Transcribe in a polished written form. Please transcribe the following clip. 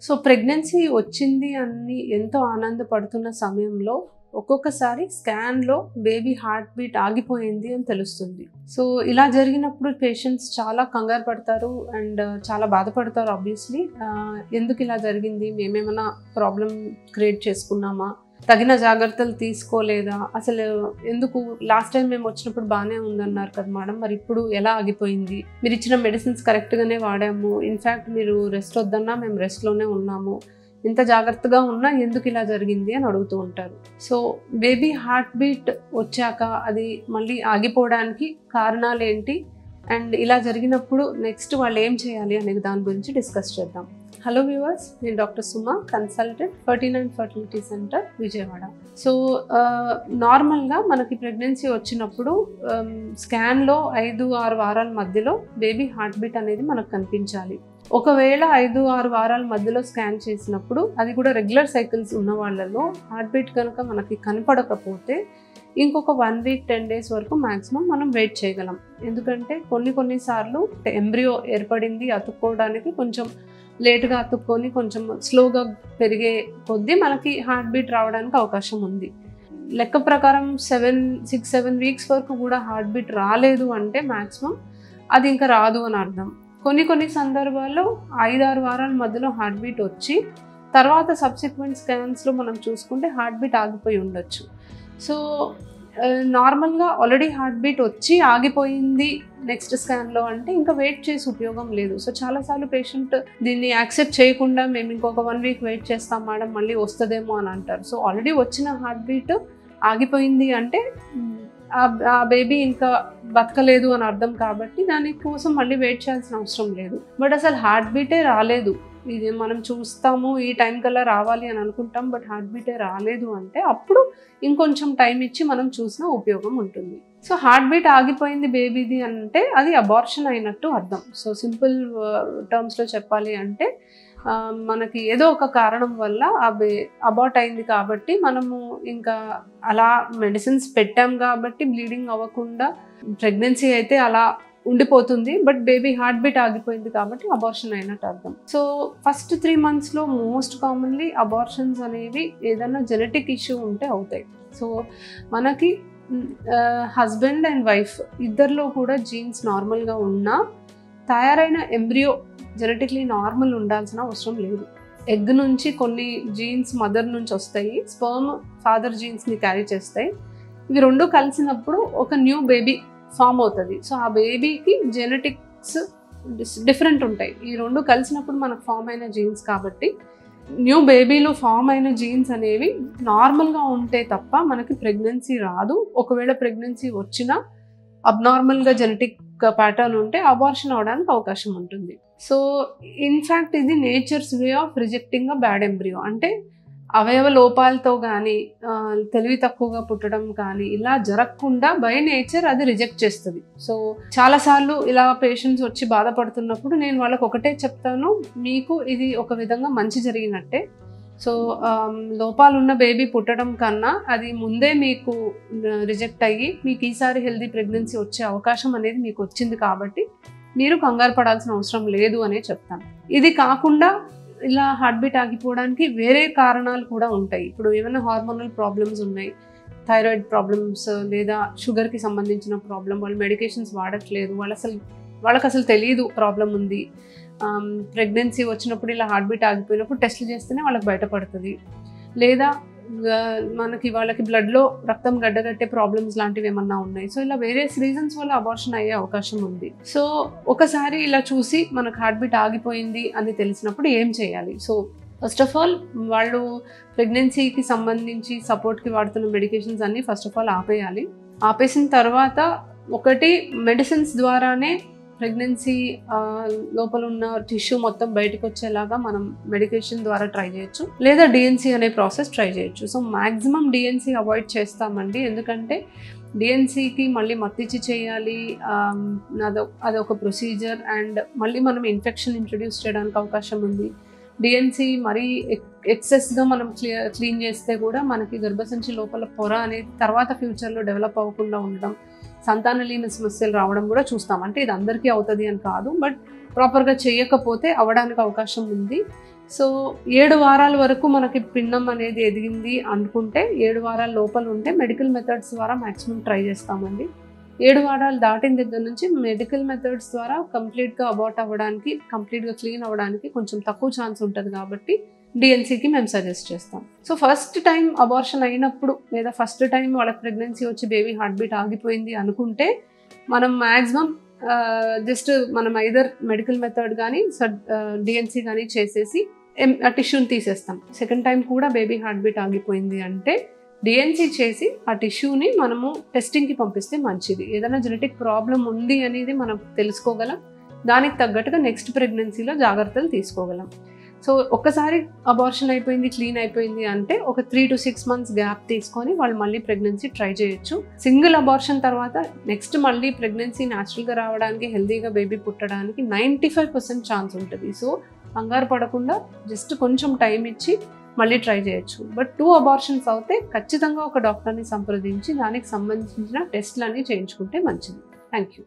So pregnancy వచ్చింది అని ఎంతో ఆనందపడుతున్న సమయంలో ఒక్కొక్కసారి స్కాన్లో బేబీ హార్ట్ బీట్ ఆగిపోయింది అని తెలుస్తుంది. సో ఇలా జరిగినప్పుడు పేషెంట్స్ చాలా కంగారు పడతారు అండ్ చాలా బాధపడతారు. ఆబ్వియస్లీ ఎందుకు ఇలా జరిగింది, మేమేమైనా ప్రాబ్లం క్రియేట్ చేసుకున్నామా, తగిన జాగ్రత్తలు తీసుకోలేదా, అసలు ఎందుకు లాస్ట్ టైం మేము వచ్చినప్పుడు బాగానే ఉందన్నారు కదా మేడం, మరి ఇప్పుడు ఎలా ఆగిపోయింది, మీరు ఇచ్చిన మెడిసిన్స్ కరెక్ట్గానే వాడాము, ఇన్ఫ్యాక్ట్ మీరు రెస్ట్ వద్దన్నా మేము రెస్ట్లోనే ఉన్నాము, ఇంత జాగ్రత్తగా ఉన్నా ఎందుకు ఇలా జరిగింది అని అడుగుతూ ఉంటారు. సో బేబీ హార్ట్ బీట్ వచ్చాక అది మళ్ళీ ఆగిపోవడానికి కారణాలు ఏంటి అండ్ ఇలా జరిగినప్పుడు నెక్స్ట్ వాళ్ళు ఏం చేయాలి అనే దాని గురించి డిస్కస్ చేద్దాం. హలో వ్యూవర్స్, నేను doctor Suma, consultant 39 fertility centre Vijayawada. So నార్మల్గా మనకి ప్రెగ్నెన్సీ వచ్చినప్పుడు స్కాన్లో 5-6 వారాల మధ్యలో బేబీ హార్ట్ బీట్ అనేది మనకు కనిపించాలి. ఒకవేళ 5-6 వారాల మధ్యలో స్కాన్ చేసినప్పుడు అది కూడా రెగ్యులర్ సైకిల్స్ ఉన్న వాళ్ళలో హార్ట్ బీట్ కనుక మనకి కనపడకపోతే ఇంకొక 1 వీక్ 10 డేస్ వరకు మ్యాక్సిమం మనం వెయిట్ చేయగలం. ఎందుకంటే కొన్నిసార్లు ఎంబ్రియో ఏర్పడింది, అతుక్కోవడానికి కొంచెం లేటుగా అతుక్కొని కొంచెం స్లోగా పెరిగే కొద్దీ మనకి హార్ట్ బీట్ రావడానికి అవకాశం ఉంది. లెక్క ప్రకారం 6-7 వీక్స్ వరకు కూడా హార్ట్ బీట్ రాలేదు అంటే మ్యాక్సిమం అది ఇంకా రాదు అని అర్థం. కొన్ని సందర్భాల్లో 5-6 వారాల మధ్యలో హార్ట్ బీట్ వచ్చి తర్వాత సబ్సిక్వెంట్ స్కాన్స్లో మనం చూసుకుంటే హార్ట్ బీట్ ఆగిపోయి ఉండొచ్చు. సో నార్మల్గా ఆల్రెడీ హార్ట్ బీట్ వచ్చి ఆగిపోయింది నెక్స్ట్ స్కాన్లో అంటే ఇంకా వెయిట్ చేసి ఉపయోగం లేదు. సో చాలాసార్లు పేషెంట్ దీన్ని యాక్సెప్ట్ చేయకుండా మేము ఇంకొక 1 వీక్ వెయిట్ చేస్తాం మేడం, మళ్ళీ వస్తుందేమో అని అంటారు. సో ఆల్రెడీ వచ్చిన హార్ట్ బీట్ ఆగిపోయింది అంటే ఆ బేబీ ఇంకా బతకలేదు అని అర్థం. కాబట్టి దానికోసం మళ్ళీ వెయిట్ చేయాల్సిన అవసరం లేదు. బట్ అసలు హార్ట్ బీటే రాలేదు, ఇది మనం చూస్తాము ఈ టైం కల్లా రావాలి అని అనుకుంటాం, బట్ హార్ట్ బీటే రాలేదు అంటే అప్పుడు ఇంకొంచెం టైం ఇచ్చి మనం చూసినా ఉపయోగం ఉంటుంది. సో హార్ట్ బీట్ ఆగిపోయింది బేబీది అంటే అది అబార్షన్ అయినట్టు అర్థం. సో సింపుల్ టర్మ్స్లో చెప్పాలి అంటే మనకి ఏదో ఒక కారణం వల్ల అబార్ట్ అయింది కాబట్టి మనము ఇంకా అలా మెడిసిన్స్ పెట్టాం కాబట్టి బ్లీడింగ్ అవ్వకుండా ప్రెగ్నెన్సీ అయితే అలా ఉండిపోతుంది, బట్ బేబీ హార్ట్ బీట్ ఆగిపోయింది కాబట్టి అబార్షన్ అయినట్టు అర్థం. సో ఫస్ట్ 3 monthsలో మోస్ట్ కామన్లీ అబార్షన్స్ అనేవి ఏదైనా జెనెటిక్ ఇష్యూ ఉంటే అవుతాయి. సో మనకి హస్బెండ్ అండ్ వైఫ్ ఇద్దరిలో కూడా జీన్స్ నార్మల్గా ఉన్నా తయారైన ఎంబ్రియో జెనెటిక్లీ నార్మల్ ఉండాల్సిన అవసరం లేదు. ఎగ్ నుంచి కొన్ని జీన్స్ మదర్ నుంచి వస్తాయి, స్పర్మ్ ఫాదర్ జీన్స్ని క్యారీ చేస్తాయి. ఇవి రెండు కలిసినప్పుడు ఒక న్యూ బేబీ ఫామ్ అవుతుంది. సో ఆ బేబీకి జెనెటిక్స్ డిఫరెంట్ ఉంటాయి. ఈ రెండు కలిసినప్పుడు మనకు ఫామ్ అయిన జీన్స్ కాబట్టి న్యూ బేబీలో ఫామ్ అయిన జీన్స్ అనేవి నార్మల్గా ఉంటే తప్ప మనకి ప్రెగ్నెన్సీ రాదు. ఒకవేళ ప్రెగ్నెన్సీ వచ్చినా అబ్నార్మల్గా జెనెటిక్ ప్యాటర్న్ ఉంటే అబార్షన్ అవడానికి అవకాశం ఉంటుంది. సో ఇన్ఫ్యాక్ట్ ఇది nature's way of rejecting a bad embryo. అంటే అవయవ లోపాలతో కానీ తెలివి తక్కువగా పుట్టడం కానీ ఇలా జరగకుండా బై నేచర్ అది రిజెక్ట్ చేస్తుంది. సో చాలాసార్లు ఇలా పేషెంట్స్ వచ్చి బాధపడుతున్నప్పుడు నేను వాళ్ళకి ఒకటే చెప్తాను, మీకు ఇది ఒక విధంగా మంచి జరిగినట్టే. సో లోపాలు ఉన్న బేబీ పుట్టడం కన్నా అది ముందే మీకు రిజెక్ట్ అయ్యి మీకు ఈసారి హెల్దీ ప్రెగ్నెన్సీ వచ్చే అవకాశం అనేది మీకు వచ్చింది కాబట్టి మీరు కంగారు పడాల్సిన అవసరం లేదు అనే చెప్తాను. ఇది కాకుండా ఇలా హార్ట్ బీట్ ఆగిపోవడానికి వేరే కారణాలు కూడా ఉంటాయి. ఇప్పుడు ఏమైనా హార్మోనల్ ప్రాబ్లమ్స్ ఉన్నాయి, థైరాయిడ్ ప్రాబ్లమ్స్ లేదా షుగర్కి సంబంధించిన ప్రాబ్లం, వాళ్ళు మెడికేషన్స్ వాడట్లేదు, వాళ్ళకి అసలు తెలియదు ప్రాబ్లం ఉంది, ప్రెగ్నెన్సీ వచ్చినప్పుడు ఇలా హార్ట్ బీట్ ఆగిపోయినప్పుడు టెస్ట్లు చేస్తేనే వాళ్ళకి బయటపడుతుంది, లేదా వాళ్ళకి బ్లడ్లో రక్తం గడ్డగట్టే ప్రాబ్లమ్స్ లాంటివి ఏమన్నా ఉన్నాయి. సో ఇలా వేరియస్ రీజన్స్ వల్ల అబార్షన్ అయ్యే అవకాశం ఉంది. సో ఒకసారి ఇలా చూసి మనకు హార్ట్ బీట్ ఆగిపోయింది అని తెలిసినప్పుడు ఏం చేయాలి? సో ఫస్ట్ ఆఫ్ ఆల్ వాళ్ళు ప్రెగ్నెన్సీకి సంబంధించి సపోర్ట్కి వాడుతున్న మెడికేషన్స్ అన్నీ ఫస్ట్ ఆఫ్ ఆల్ ఆపేయాలి. ఆపేసిన తర్వాత ఒకటి మెడిసిన్స్ ద్వారానే ప్రెగ్నెన్సీ లోపల ఉన్న టిష్యూ మొత్తం బయటకు వచ్చేలాగా మనం మెడికేషన్ ద్వారా ట్రై చేయొచ్చు, లేదా డిఎన్సీ అనే ప్రాసెస్ ట్రై చేయొచ్చు. సో మ్యాక్సిమం డిఎన్సీ అవాయిడ్ చేస్తామండి, ఎందుకంటే డిఎన్సీకి మళ్ళీ మత్తిచ్చి చేయాలి, అదొక ప్రొసీజర్ అండ్ మళ్ళీ మనం ఇన్ఫెక్షన్ ఇంట్రడ్యూస్ చేయడానికి అవకాశం ఉంది. డిఎన్సీ మరీ ఎక్సెస్గా మనం క్లీన్ చేస్తే కూడా మనకి గర్భసంచి లోపల పొర అనేది తర్వాత ఫ్యూచర్లో డెవలప్ అవ్వకుండా ఉండడం, సంతానలేమి సమస్యలు రావడం కూడా చూస్తాం. అంటే ఇది అందరికీ అవుతుంది అని కాదు, బట్ ప్రాపర్గా చేయకపోతే అవ్వడానికి అవకాశం ఉంది. సో 7 వారాల వరకు మనకి పిండం అనేది ఎదిగింది అనుకుంటే 7 వారాల లోపల ఉంటే మెడికల్ మెథడ్స్ ద్వారా మ్యాక్సిమం ట్రై చేస్తామండి. 7 వారాలు దాటిన దగ్గర నుంచి మెడికల్ మెథడ్స్ ద్వారా కంప్లీట్గా అబార్ట్ అవ్వడానికి, కంప్లీట్గా క్లీన్ అవ్వడానికి కొంచెం తక్కువ ఛాన్స్ ఉంటుంది కాబట్టి డిఎన్సీకి మేము సజెస్ట్ చేస్తాం. సో ఫస్ట్ టైం అబార్షన్ అయినప్పుడు లేదా ఫస్ట్ టైం వాళ్ళకి ప్రెగ్నెన్సీ వచ్చి బేబీ హార్ట్ బీట్ ఆగిపోయింది అనుకుంటే మనం మ్యాక్సిమం జస్ట్ మనం ఐదర్ మెడికల్ మెథడ్ కానీ డిఎన్సీ కానీ చేసేసి టిష్యూని తీసేస్తాం. సెకండ్ టైం కూడా బేబీ హార్ట్ బీట్ ఆగిపోయింది అంటే డిఎన్సీ చేసి ఆ టిష్యూని మనము టెస్టింగ్కి పంపిస్తే మంచిది. ఏదైనా జెనెటిక్ ప్రాబ్లం ఉంది అనేది మనం తెలుసుకోగలం, దానికి తగ్గట్టుగా నెక్స్ట్ ప్రెగ్నెన్సీలో జాగ్రత్తలు తీసుకోగలం. సో ఒక్కసారి అబార్షన్ అయిపోయింది, క్లీన్ అయిపోయింది అంటే ఒక 3 to 6 months గ్యాప్ తీసుకొని వాళ్ళు మళ్ళీ ప్రెగ్నెన్సీ ట్రై చేయొచ్చు. సింగిల్ అబార్షన్ తర్వాత నెక్స్ట్ మళ్ళీ ప్రెగ్నెన్సీ న్యాచురల్గా రావడానికి, హెల్తీగా బేబీ పుట్టడానికి 95% ఛాన్స్ ఉంటుంది. సో కంగారు పడకుండా జస్ట్ కొంచెం టైం ఇచ్చి మళ్ళీ ట్రై చేయొచ్చు. బట్ 2 అబార్షన్స్ అవుతే ఖచ్చితంగా ఒక డాక్టర్ని సంప్రదించి దానికి సంబంధించిన టెస్ట్లన్నీ చేయించుకుంటే మంచిది. Thank you.